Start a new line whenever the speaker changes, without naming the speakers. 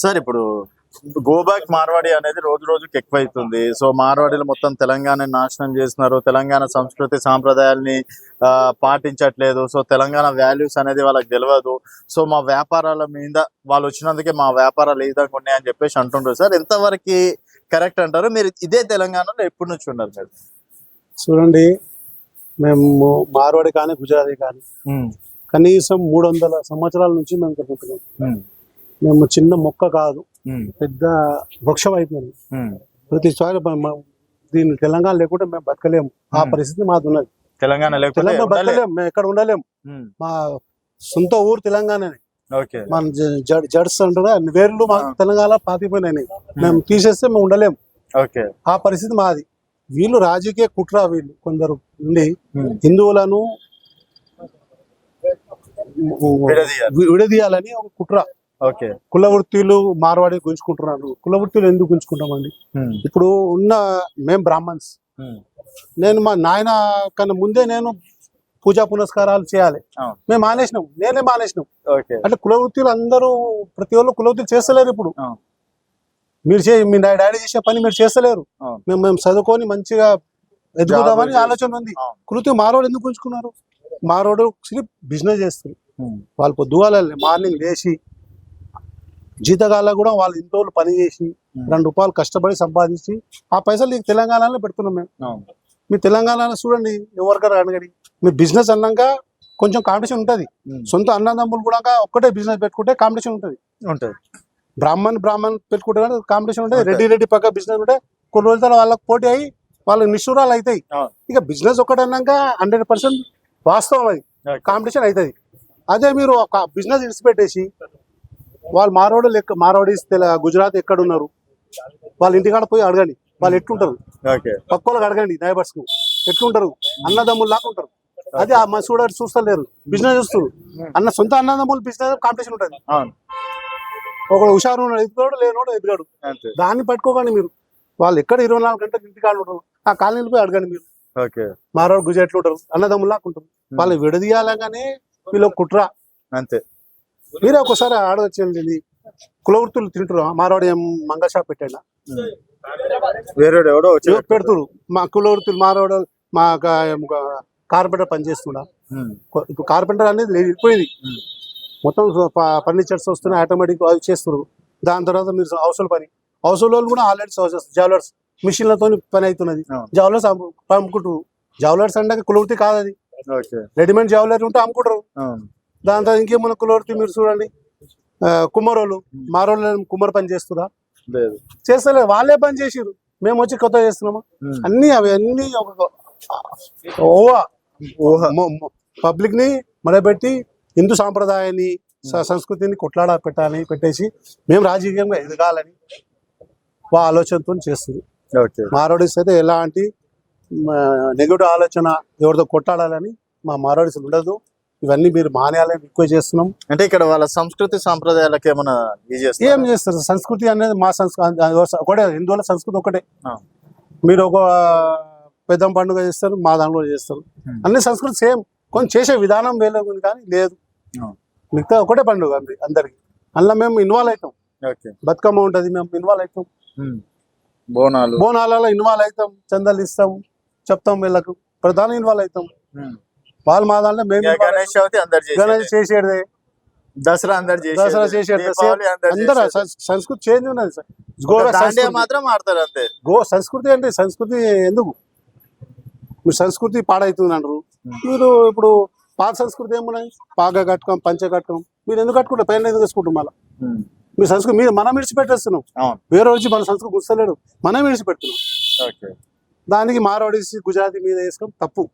Sir ఇప్పుడు go back Marwadi అనేది రోజు రోజుకి ఎక్కువైతుంది. సో మార్వాడీలు మొత్తం తెలంగాణ నాశనం చేస్తున్నారు. తెలంగాణ సంస్కృతి సాంప్రదాయాల్ని పాటించట్లేదు. సో తెలంగాణ వాల్యూస్ అనేది వాళ్ళకి తెలియదు. సో మా వ్యాపారాల మీద వాళ్ళు వచ్చినందుకే మా వ్యాపారాలు ఏ విధంగా ఉన్నాయని చెప్పేసి అంటుండ్రు. సార్ ఎంతవరకు కరెక్ట్ అంటారు? మీరు ఇదే తెలంగాణలో ఎప్పటి నుంచి ఉన్నారు మీరు?
చూడండి, మేము మార్వాడి కానీ గుజరాతీ కానీ కనీసం 300 సంవత్సరాల నుంచి మేము జరుపుకుంటున్నాం. మేము చిన్న మొక్క కాదు, పెద్ద వృక్షం అయిపోయింది. ప్రతిసారి దీన్ని తెలంగాణ లేకుంటే మేము బతకలేము. ఆ పరిస్థితి మాది ఉన్నది.
తెలంగాణ
బతకలేము, మేము ఎక్కడ ఉండలేము. మా సొంత ఊరు తెలంగాణనే. మన జడ్స్ అంటారా, వేర్లు మా తెలంగాణ పాతిపోయినాయి. మేము తీసేస్తే మేము ఉండలేము. ఆ పరిస్థితి మాది. వీళ్ళు రాజకీయ కుట్ర, వీళ్ళు కొందరు ఉండి హిందువులను విడదీయాలని ఒక కుట్ర. కుల వృత్తులు మార్వాడి గుంజుకుంటున్నారు. కుల వృత్తులు ఎందుకు గుంజుకుంటామండి? ఇప్పుడు ఉన్న మేము బ్రాహ్మణ్స్. నేను మా నాయన కన్నా ముందే నేను పూజా పునస్కారాలు చేయాలి. మేము మానేసినాం, నేనే మానేసినాం. అంటే కుల వృత్తులు అందరూ ప్రతి ఒళ్ళు కుల వృత్తులు చేస్తలేరు. ఇప్పుడు మీరు మీ డాడీ చేసే పని మీరు చేస్తలేరు. మేము చదువుకొని మంచిగా ఎదుగుదామని ఆలోచన ఉంది. కులవృత్తి మారోడు ఎందుకు ఉంచుకున్నారు? మారోడు బిజినెస్ చేస్తారు. వాళ్ళు పొద్దుగాల మార్నింగ్ లేచి జీతగాళ్ళ కూడా వాళ్ళు ఇంటి రోజులు పని చేసి 2 రూపాయలు కష్టపడి సంపాదించి ఆ పైసలు నీకు తెలంగాణలో పెడుతున్నాం మేము. మీ తెలంగాణలో చూడండి, ఎవరికైనా అడగండి. మీరు బిజినెస్ అన్నాక కొంచెం కాంపిటీషన్ ఉంటుంది. సొంత అన్నదమ్ములు కూడా ఒక్కటే బిజినెస్ పెట్టుకుంటే కాంపిటీషన్ ఉంటుంది. బ్రాహ్మణ్ పెట్టుకుంటే కాంపిటీషన్ ఉంటుంది. రెడ్డి పక్క బిజినెస్ ఉంటే కొన్ని రోజుల వాళ్ళకి పోటీ అయ్యి వాళ్ళకి నిష్ఠూరాలు అవుతాయి. ఇక బిజినెస్ ఒకటి అన్నాక 100% వాస్తవం, అది కాంపిటీషన్ అవుతుంది. అదే మీరు ఒక బిజినెస్ ఇడిచిపెట్టేసి వాళ్ళు మారోడీస్ గుజరాత్ ఎక్కడ ఉన్నారు, వాళ్ళ ఇంటికాడ పోయి అడగండి, వాళ్ళు ఎట్లుంటారు. పక్క వాళ్ళకి అడగండి, నైబర్స్ కు ఎట్లుంటారు, అన్నదమ్ములు లాగా ఉంటారు. అదే మా చూస్తలేరు, బిజినెస్ చూస్తారు. సొంత అన్నదమ్ములు బిజినెస్ కాంపిటీషన్ ఉంటుంది. ఒకడు హుషారు ఎదుగుతాడు, లేనోడు ఎదుగాడు. దాన్ని పట్టుకోకండి మీరు. వాళ్ళు ఎక్కడ 24 గంటలు ఇంటికాడ ఉంటారు. ఆ కాలనీలు పోయి అడగండి మీరు. మారోడు గుజరాత్ ఉంటారు, అన్నదమ్ములు లాగా ఉంటారు. వాళ్ళు విడదీయాలగానే వీళ్ళు కుట్ర అంతే. మీరే ఒకసారి ఆడవచ్చండి. కులవృత్తులు తింటారు. మారోడు ఏం మంగళ షాప్ పెట్టాడు, పెడుతురు. మా కులవృత్తులు మారోడు మా కార్పెంటర్ పని చేస్తున్నా. ఇప్పుడు కార్పెంటర్ అనేది వెళ్ళిపోయింది. మొత్తం ఫర్నిచర్స్ వస్తున్నాయి, ఆటోమేటిక్ అవి చేస్తున్నారు. దాని తర్వాత మీరు హౌస్ వాళ్ళు కూడా ఆల్రెడీ జ్యువెలర్స్ మిషన్లతో పని అవుతున్నది. జ్యువెలర్స్ అమ్ముకుంటారు. జ్యువెలర్స్ అంటే కులవృత్తి కాదు, అది రెడీమేడ్ జ్యువెలరీ ఉంటే అమ్ముకుంటారు. దాని తర్వాత ఇంకేమన్నా కులవృత్తి మీరు చూడండి. కుమ్మరోళ్ళు, మారోళ్ళు కుమ్మర పని చేస్తురా? చేస్తలేదు, వాళ్ళే పని చేసిరు. మేము వచ్చి కొత్త చేస్తున్నామా? అవన్నీ పబ్లిక్ ని మడబెట్టి హిందూ సాంప్రదాయాన్ని సంస్కృతిని కొట్లాడ పెట్టేసి మేము రాజకీయంగా ఎదగాలని ఆలోచనతో చేస్తుంది. మారోడీస్ అయితే ఎలాంటి నెగిటివ్ ఆలోచన ఎవరితో కొట్లాడాలని మా మారోడీస్ ఉండదు. ఇవన్నీ మీరు మానేయాలని రిక్వెస్ట్ చేస్తున్నాం.
అంటే ఇక్కడ వాళ్ళ సంస్కృతి సాంప్రదాయాలకు ఏమైనా
ఏం చేస్తారు? సంస్కృతి అనేది మా సంస్కృతి ఒకటే, హిందువుల సంస్కృతి ఒకటే. మీరు ఒక పెద్ద పండుగ చేస్తారు, మా దాంట్లో చేస్తారు. అన్ని సంస్కృతి సేమ్, కొంచెం చేసే విధానం వేరే ఉంది కానీ లేదు. మిగతా ఒకటే పండుగ అందరికి. అందులో మేము ఇన్వాల్వ్ అవుతాం. బతుకమ్మ ఉంటుంది, మేము ఇన్వాల్వ్ అవుతాం. బోనాలలో ఇన్వాల్వ్ అవుతాం, చందాలు ఇస్తాం, చెప్తాం వీళ్ళకు. ప్రధాన ఇన్వాల్వ్ అవుతాం. వాళ్ళు మా దాంట్లో మేము గణేష్ చేసేదే,
దసరా
చేసేది. అందరూ సంస్కృతి చేంజ్ ఉన్నది సార్.
మాత్రం ఆడతారు అంతే.
సంస్కృతి అంటే సంస్కృతి ఎందుకు? మీరు సంస్కృతి పాడవుతుంది అంటారు. మీరు ఇప్పుడు పాత సంస్కృతి ఏమున్నాయి? పాగా కట్టుకోం, పంచ కట్టుకోం. మీరు ఎందుకు కట్టుకుంటారు? పైన ఎందుకు వేసుకుంటాం? మళ్ళీ మీ సంస్కృతి మనం విడిచిపెట్టేస్తున్నాం. వేరే వచ్చి మన సంస్కృతి గుర్తలేడు, మనం విడిచిపెడుతున్నాం. దానికి మారోడీస్ గుజరాతీ మీద వేసుకోవడం తప్పు.